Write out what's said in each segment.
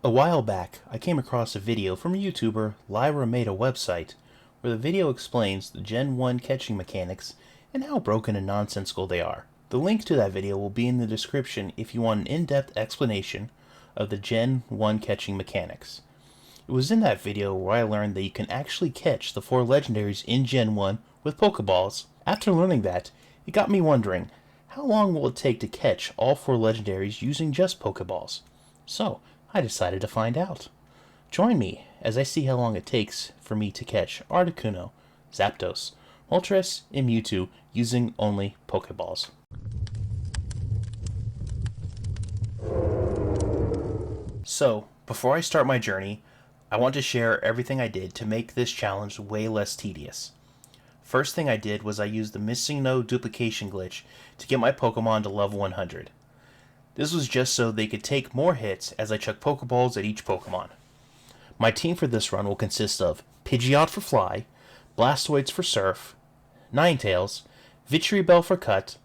A while back, I came across a video from a YouTuber, Lyra made a website, where the video explains the Gen 1 catching mechanics and how broken and nonsensical they are. The link to that video will be in the description if you want an in-depth explanation of the Gen 1 catching mechanics. It was in that video where I learned that you can actually catch the 4 legendaries in Gen 1 with Pokeballs. After learning that, it got me wondering, how long will it take to catch all 4 legendaries using just Pokeballs? So, I decided to find out. Join me as I see how long it takes for me to catch Articuno, Zapdos, Moltres, and Mewtwo using only Pokeballs. So, before I start my journey, I want to share everything I did to make this challenge way less tedious. First thing I did was I used the missing node duplication glitch to get my Pokemon to level 100. This was just so they could take more hits as I chuck Pokeballs at each Pokemon. My team for this run will consist of Pidgeot for Fly, Blastoise for Surf, Ninetales, Victreebel for Cut,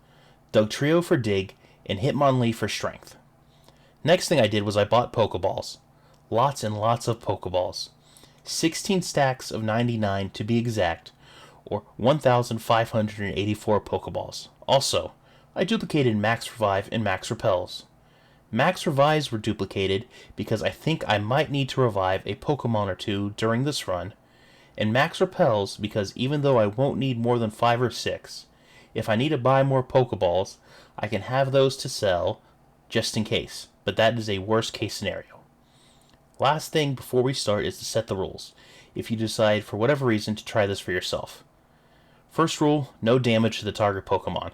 Dugtrio for Dig, and Hitmonlee for Strength. Next thing I did was I bought Pokeballs. Lots and lots of Pokeballs. 16 stacks of 99 to be exact, or 1,584 Pokeballs. Also, I duplicated Max Revive and Max Repels. Max Revives were duplicated because I think I might need to revive a Pokemon or 2 during this run, and Max Repels because even though I won't need more than 5 or 6, if I need to buy more Pokeballs, I can have those to sell just in case, but that is a worst case scenario. Last thing before we start is to set the rules, if you decide for whatever reason to try this for yourself. First rule, no damage to the target Pokemon.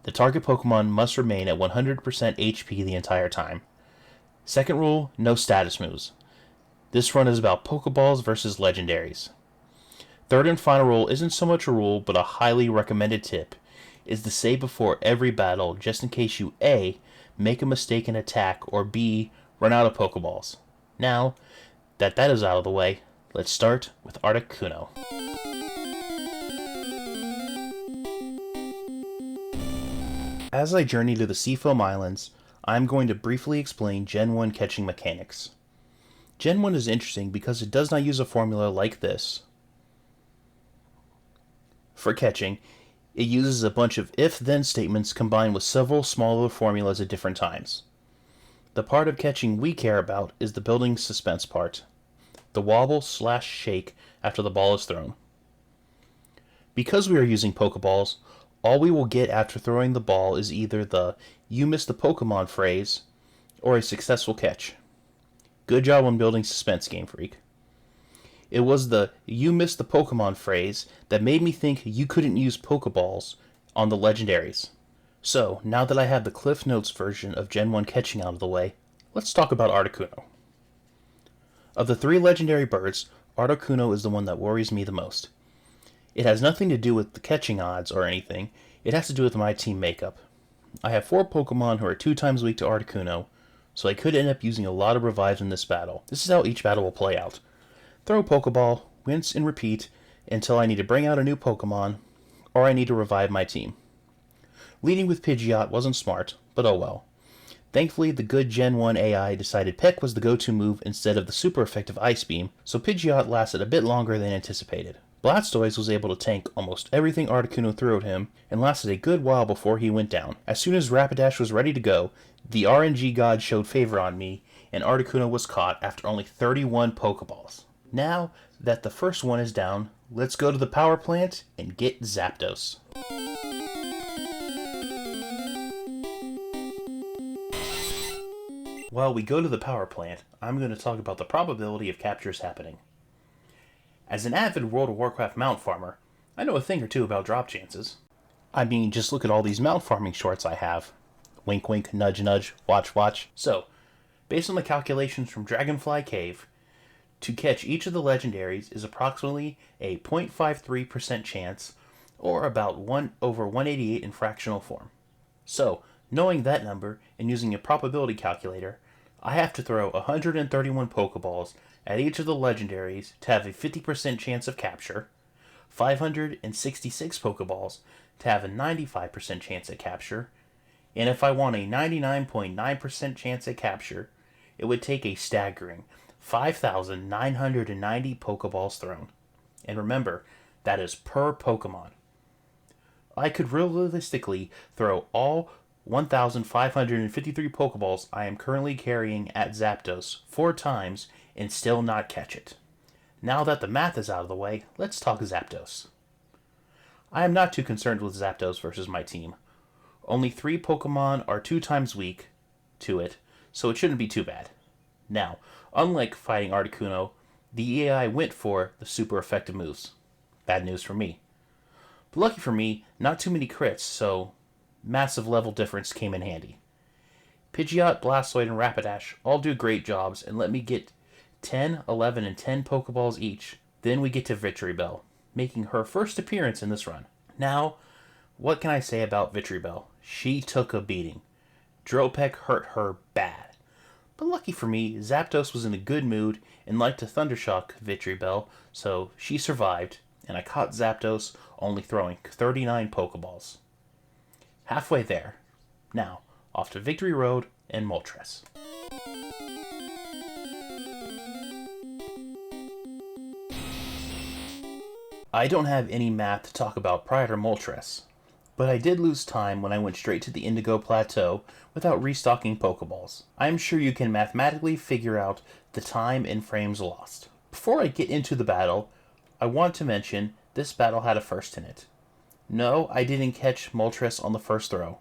The target Pokemon must remain at 100% HP the entire time. Second rule, no status moves. This run is about Pokeballs versus Legendaries. Third and final rule isn't so much a rule but a highly recommended tip, is to save before every battle just in case you A, make a mistake in attack, or B, run out of Pokeballs. Now that is out of the way, let's start with Articuno. As I journey to the Seafoam Islands, I'm going to briefly explain Gen 1 catching mechanics. Gen 1 is interesting because it does not use a formula like this. For catching, it uses a bunch of if-then statements combined with several smaller formulas at different times. The part of catching we care about is the building suspense part, the wobble/shake after the ball is thrown. Because we are using Pokeballs, all we will get after throwing the ball is either the "you missed the Pokemon" phrase or a successful catch. Good job on building suspense, Game Freak. It was the "you missed the Pokemon" phrase that made me think you couldn't use Pokeballs on the Legendaries. So, now that I have the Cliff Notes version of Gen 1 catching out of the way, let's talk about Articuno. Of the 3 legendary birds, Articuno is the one that worries me the most. It has nothing to do with the catching odds or anything, it has to do with my team makeup. I have 4 Pokemon who are 2 times weak to Articuno, so I could end up using a lot of revives in this battle. This is how each battle will play out. Throw a Pokeball, rinse and repeat until I need to bring out a new Pokemon, or I need to revive my team. Leading with Pidgeot wasn't smart, but oh well. Thankfully, the good Gen 1 AI decided Peck was the go-to move instead of the super effective Ice Beam, so Pidgeot lasted a bit longer than anticipated. Blastoise was able to tank almost everything Articuno threw at him, and lasted a good while before he went down. As soon as Rapidash was ready to go, the RNG god showed favor on me, and Articuno was caught after only 31 Pokeballs. Now that the first one is down, let's go to the power plant and get Zapdos. While we go to the power plant, I'm going to talk about the probability of captures happening. As an avid World of Warcraft mount farmer, I know a thing or two about drop chances. I mean, just look at all these mount farming shorts I have. Wink wink, nudge nudge, watch watch. So, based on the calculations from Dragonfly Cave, to catch each of the legendaries is approximately a 0.53% chance, or about 1/188 in fractional form. So, knowing that number and using a probability calculator, I have to throw 131 Pokeballs at each of the legendaries to have a 50% chance of capture, 566 Pokeballs to have a 95% chance at capture, and if I want a 99.9% chance at capture, it would take a staggering 5,990 Pokeballs thrown. And remember, that is per Pokemon. I could realistically throw all 1,553 Pokeballs I am currently carrying at Zapdos 4 times and still not catch it. Now that the math is out of the way, let's talk Zapdos. I am not too concerned with Zapdos versus my team. Only 3 Pokemon are 2 times weak to it, so it shouldn't be too bad. Now, unlike fighting Articuno, the AI went for the super effective moves. Bad news for me. But lucky for me, not too many crits, so massive level difference came in handy. Pidgeot, Blastoise, and Rapidash all do great jobs and let me get 10, 11, and 10 Pokeballs each. Then we get to Victreebel, making her first appearance in this run. Now, what can I say about Victreebel? She took a beating. Dropek hurt her bad. But lucky for me, Zapdos was in a good mood and liked to Thundershock Victreebel, so she survived, and I caught Zapdos only throwing 39 Pokeballs. Halfway there. Now, off to Victory Road and Moltres. I don't have any math to talk about prior to Moltres, but I did lose time when I went straight to the Indigo Plateau without restocking Pokeballs. I am sure you can mathematically figure out the time and frames lost. Before I get into the battle, I want to mention this battle had a first in it. No, I didn't catch Moltres on the first throw.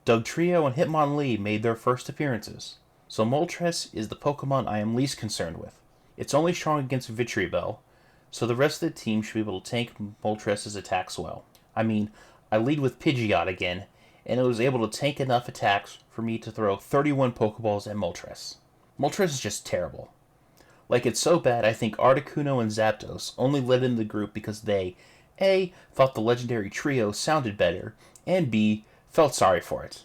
Dugtrio and Hitmonlee made their first appearances, so Moltres is the Pokemon I am least concerned with. It's only strong against Victreebel, so the rest of the team should be able to tank Moltres' attacks well. I mean, I lead with Pidgeot again, and it was able to tank enough attacks for me to throw 31 Pokeballs at Moltres. Moltres is just terrible. Like, it's so bad I think Articuno and Zapdos only led in the group because they, A, thought the legendary trio sounded better, and B, felt sorry for it.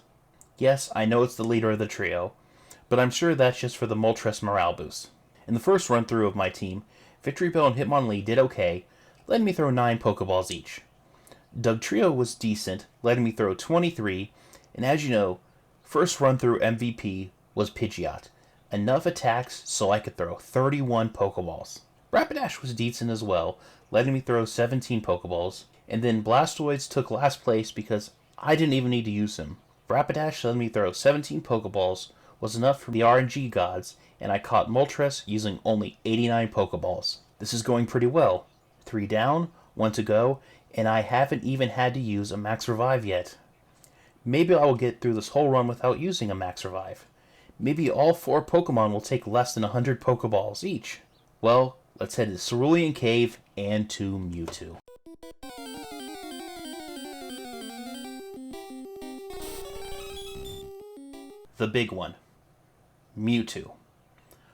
Yes, I know it's the leader of the trio, but I'm sure that's just for the Moltres morale boost. In the first run-through of my team, Victreebel and Hitmonlee did okay, letting me throw 9 Pokeballs each. Dugtrio was decent, letting me throw 23, and as you know, first run-through MVP was Pidgeot. Enough attacks so I could throw 31 Pokeballs. Rapidash was decent as well, letting me throw 17 Pokeballs, and then Blastoise took last place because I didn't even need to use him. Rapidash letting me throw 17 Pokeballs was enough for the RNG gods, and I caught Moltres using only 89 Pokeballs. This is going pretty well. 3 down, 1 to go, and I haven't even had to use a Max Revive yet. Maybe I will get through this whole run without using a Max Revive. Maybe all 4 Pokemon will take less than 100 Pokeballs each. Well, let's head to Cerulean Cave and to Mewtwo. The big one. Mewtwo.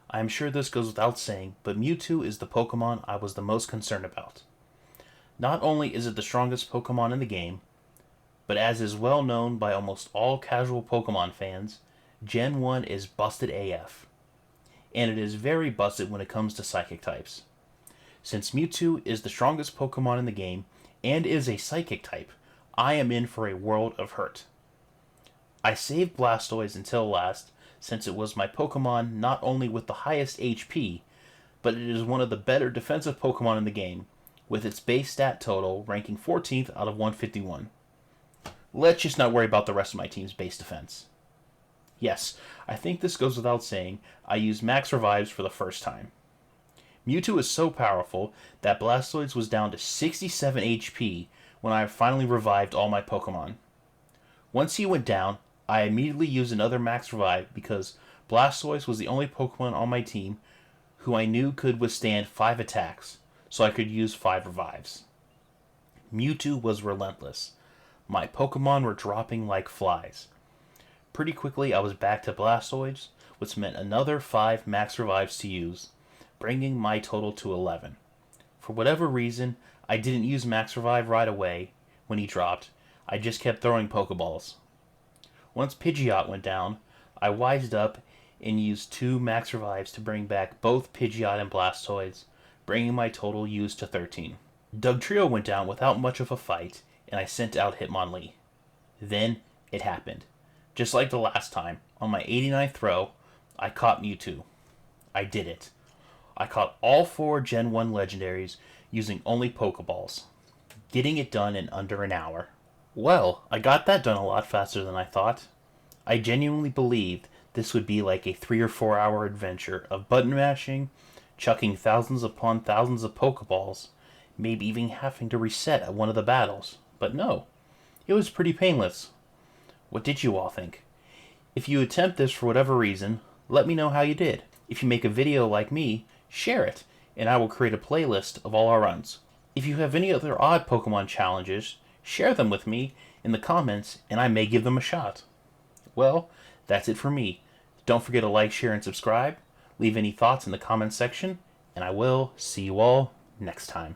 I am sure this goes without saying, but Mewtwo is the Pokemon I was the most concerned about. Not only is it the strongest Pokemon in the game, but as is well known by almost all casual Pokemon fans, Gen 1 is busted AF. And it is very busted when it comes to Psychic types. Since Mewtwo is the strongest Pokemon in the game, and is a Psychic type, I am in for a world of hurt. I saved Blastoise until last, since it was my Pokemon not only with the highest HP, but it is one of the better defensive Pokemon in the game, with its base stat total ranking 14th out of 151. Let's just not worry about the rest of my team's base defense. Yes, I think this goes without saying, I used Max Revives for the first time. Mewtwo is so powerful that Blastoise was down to 67 HP when I finally revived all my Pokemon. Once he went down, I immediately used another Max Revive because Blastoise was the only Pokemon on my team who I knew could withstand 5 attacks, so I could use 5 revives. Mewtwo was relentless. My Pokemon were dropping like flies. Pretty quickly I was back to Blastoise, which meant another 5 Max Revives to use, bringing my total to 11. For whatever reason, I didn't use Max Revive right away when he dropped. I just kept throwing Pokeballs. Once Pidgeot went down, I wised up and used 2 Max Revives to bring back both Pidgeot and Blastoise, bringing my total used to 13. Dugtrio went down without much of a fight, and I sent out Hitmonlee. Then, it happened. Just like the last time, on my 89th throw, I caught Mewtwo. I did it. I caught all 4 Gen 1 legendaries using only Pokeballs, getting it done in under an hour. Well, I got that done a lot faster than I thought. I genuinely believed this would be like a 3 or 4 hour adventure of button mashing, chucking thousands upon thousands of Pokeballs, maybe even having to reset at one of the battles. But no, it was pretty painless. What did you all think? If you attempt this for whatever reason, let me know how you did. If you make a video like me, share it, and I will create a playlist of all our runs. If you have any other odd Pokemon challenges, share them with me in the comments, and I may give them a shot. Well, that's it for me. Don't forget to like, share, and subscribe. Leave any thoughts in the comments section, and I will see you all next time.